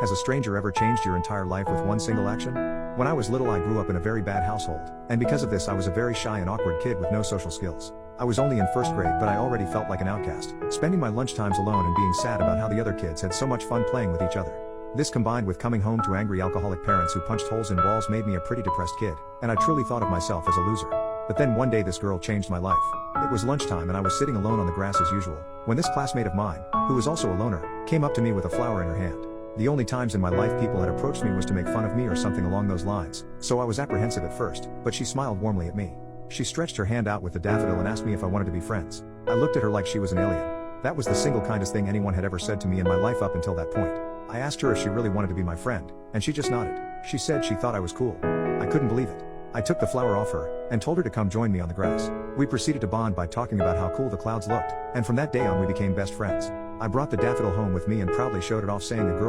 Has a stranger ever changed your entire life with one single action? When I was little, I grew up in a very bad household, and because of this I was a very shy and awkward kid with no social skills. I was only in first grade, but I already felt like an outcast, spending my lunchtimes alone and being sad about how the other kids had so much fun playing with each other. This combined with coming home to angry alcoholic parents who punched holes in walls made me a pretty depressed kid, and I truly thought of myself as a loser. But then one day this girl changed my life. It was lunchtime and I was sitting alone on the grass as usual, when this classmate of mine, who was also a loner, came up to me with a flower in her hand. The only times in my life people had approached me was to make fun of me or something along those lines, so I was apprehensive at first, but she smiled warmly at me. She stretched her hand out with the daffodil and asked me if I wanted to be friends. I looked at her like she was an alien. That was the single kindest thing anyone had ever said to me in my life up until that point. I asked her if she really wanted to be my friend, and she just nodded. She said she thought I was cool. I couldn't believe it. I took the flower off her, and told her to come join me on the grass. We proceeded to bond by talking about how cool the clouds looked, and from that day on we became best friends. I brought the daffodil home with me and proudly showed it off, saying a girl